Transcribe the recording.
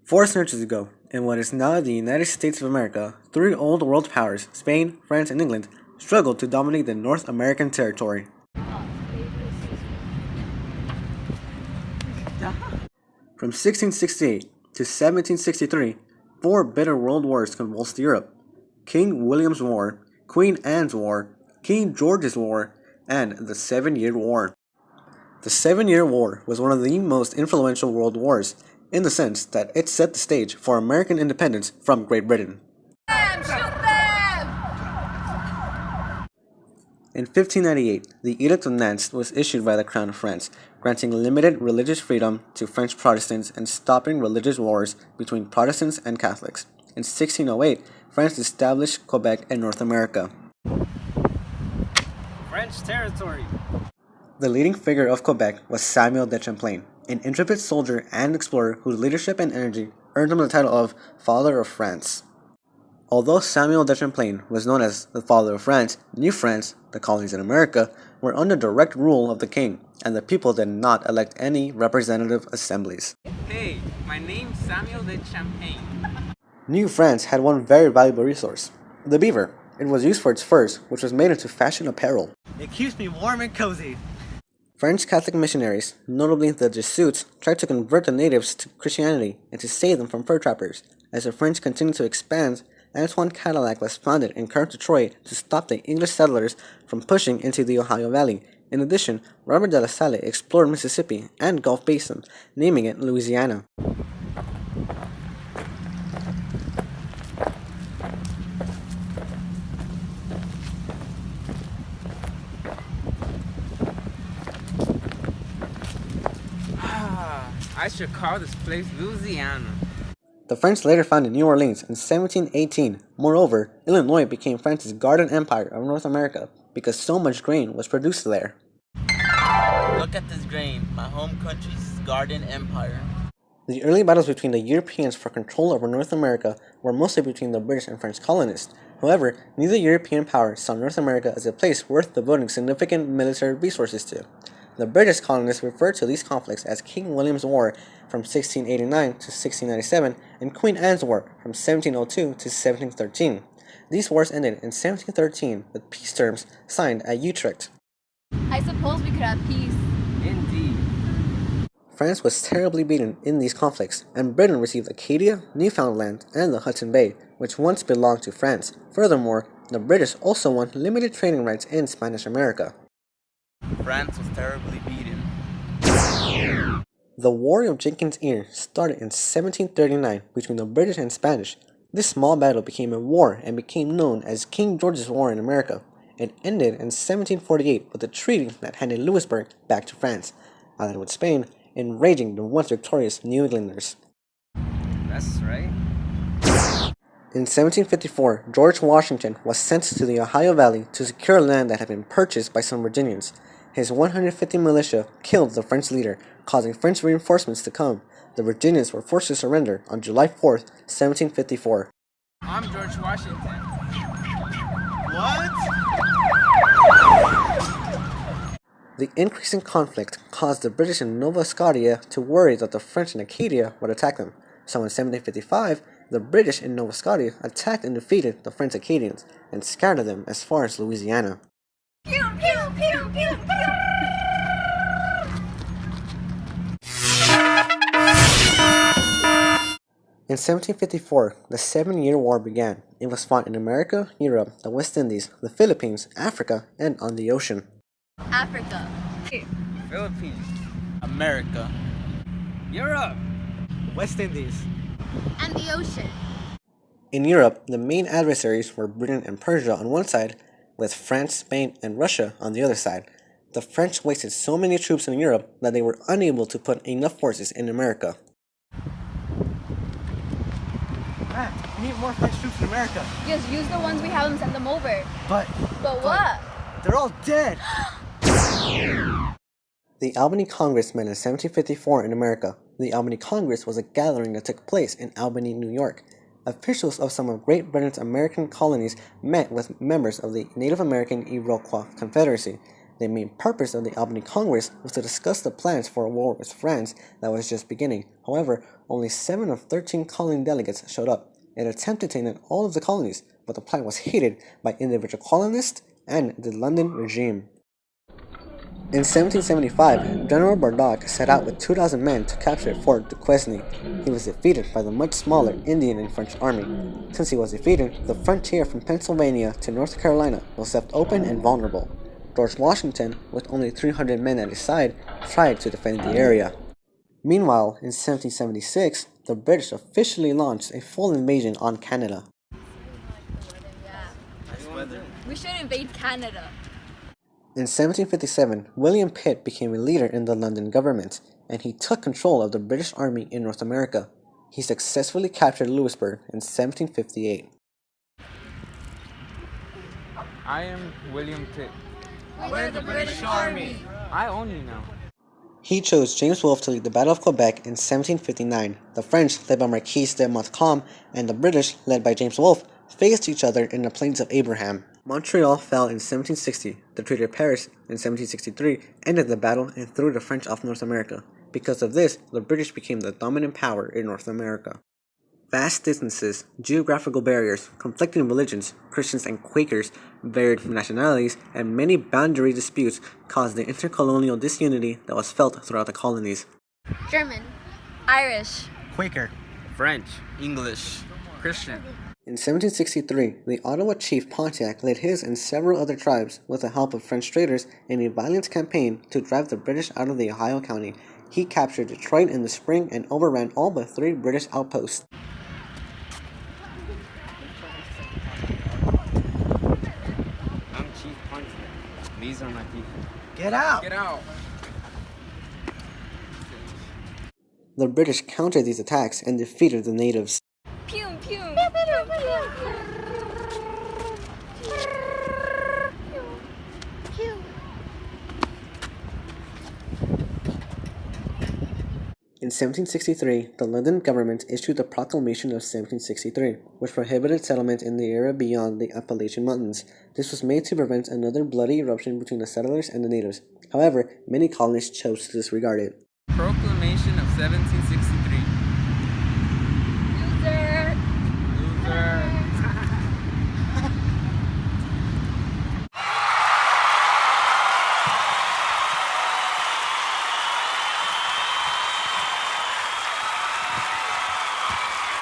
Four centuries ago, in what is now the United States of America, three old world powers, Spain, France, and England, struggled to dominate the North American territory. From 1668 to 1763, four bitter world wars convulsed Europe: King William's War, Queen Anne's War, King George's War, and the 7-Year War. The 7-Year War was one of the most influential world wars, in the sense that it set the stage for American independence from Great Britain. In 1598, the Edict of Nantes was issued by the Crown of France, granting limited religious freedom to French Protestants and stopping religious wars between Protestants and Catholics. In 1608, France established Quebec in North America. French territory. The leading figure of Quebec was Samuel de Champlain, an intrepid soldier and explorer whose leadership and energy earned him the title of Father of France. Although Samuel de Champlain was known as the Father of France, New France, the colonies in America, were under direct rule of the king, and the people did not elect any representative assemblies. Hey, my name's Samuel de Champagne. New France had one very valuable resource: the beaver. It was used for its furs, which was made into fashion apparel. It keeps me warm and cozy. French Catholic missionaries, notably the Jesuits, tried to convert the natives to Christianity and to save them from fur trappers. As the French continued to expand, Antoine Cadillac was founded in Current Detroit to stop the English settlers from pushing into the Ohio Valley. In addition, Robert de la Salle explored Mississippi and Gulf Basin, naming it Louisiana. I should call this place Louisiana. The French later founded New Orleans in 1718. Moreover, Illinois became France's garden empire of North America because so much grain was produced there. Look at this grain, my home country's garden empire. The early battles between the Europeans for control over North America were mostly between the British and French colonists. However, neither European power saw North America as a place worth devoting significant military resources to. The British colonists referred to these conflicts as King William's War from 1689 to 1697 and Queen Anne's War from 1702 to 1713. These wars ended in 1713 with peace terms signed at Utrecht. I suppose we could have peace. Indeed. France was terribly beaten in these conflicts, and Britain received Acadia, Newfoundland, and the Hudson Bay, which once belonged to France. Furthermore, the British also won limited trading rights in Spanish America. France was terribly beaten. The War of Jenkins' Ear started in 1739 between the British and Spanish. This small battle became a war and became known as King George's War in America. It ended in 1748 with a treaty that handed Louisburg back to France, allied with Spain, enraging the once victorious New Englanders. That's right. In 1754, George Washington was sent to the Ohio Valley to secure land that had been purchased by some Virginians. His 150 militia killed the French leader, causing French reinforcements to come. The Virginians were forced to surrender on July 4, 1754. I'm George Washington. What? The increasing conflict caused the British in Nova Scotia to worry that the French in Acadia would attack them. So in 1755, the British in Nova Scotia attacked and defeated the French Acadians and scattered them as far as Louisiana. Pew, pew, pew, pew, pew. In 1754, the 7-Year War began. It was fought in America, Europe, the West Indies, the Philippines, Africa, and on the ocean. Africa. Philippines. America. Europe. West Indies. And the ocean. In Europe, the main adversaries were Britain and Persia on one side, with France, Spain, and Russia on the other side. The French wasted so many troops in Europe that they were unable to put enough forces in America. We need more French troops in America. Just use the ones we have and send them over. But What? they're all dead. The Albany Congress met in 1754 in America. The Albany Congress was a gathering that took place in Albany, New York. Officials of some of Great Britain's American colonies met with members of the Native American Iroquois Confederacy. The main purpose of the Albany Congress was to discuss the plans for a war with France that was just beginning. However, only 7 of 13 colony delegates showed up. It attempted to unite all of the colonies, but the plan was hated by individual colonists and the London regime. In 1775, General Bardock set out with 2,000 men to capture Fort Duquesne. He was defeated by the much smaller Indian and French army. Since he was defeated, the frontier from Pennsylvania to North Carolina was left open and vulnerable. George Washington, with only 300 men at his side, tried to defend the area. Meanwhile, in 1776, the British officially launched a full invasion on Canada. We should invade Canada. In 1757, William Pitt became a leader in the London government, and he took control of the British Army in North America. He successfully captured Louisburg in 1758. I am William Pitt. We're the British Army. I own you now. He chose James Wolfe to lead the Battle of Quebec in 1759. The French, led by Marquis de Montcalm, and the British, led by James Wolfe, faced each other in the Plains of Abraham. Montreal fell in 1760. The Treaty of Paris in 1763 ended the battle and threw the French off North America. Because of this, the British became the dominant power in North America. Vast distances, geographical barriers, conflicting religions, Christians and Quakers, varied nationalities, and many boundary disputes caused the intercolonial disunity that was felt throughout the colonies. German. Irish. Quaker. French, English, Christian. In 1763, the Ottawa chief Pontiac led his and several other tribes, with the help of French traders, in a violent campaign to drive the British out of the Ohio County. He captured Detroit in the spring and overran all but 3 British outposts. I'm Chief Pontiac. These are my people. Get out! Get out! The British countered these attacks and defeated the natives. Pew pew. In 1763, the London government issued the Proclamation of 1763, which prohibited settlement in the area beyond the Appalachian Mountains. This was made to prevent another bloody eruption between the settlers and the natives. However, many colonists chose to disregard it. Proclamation of 1763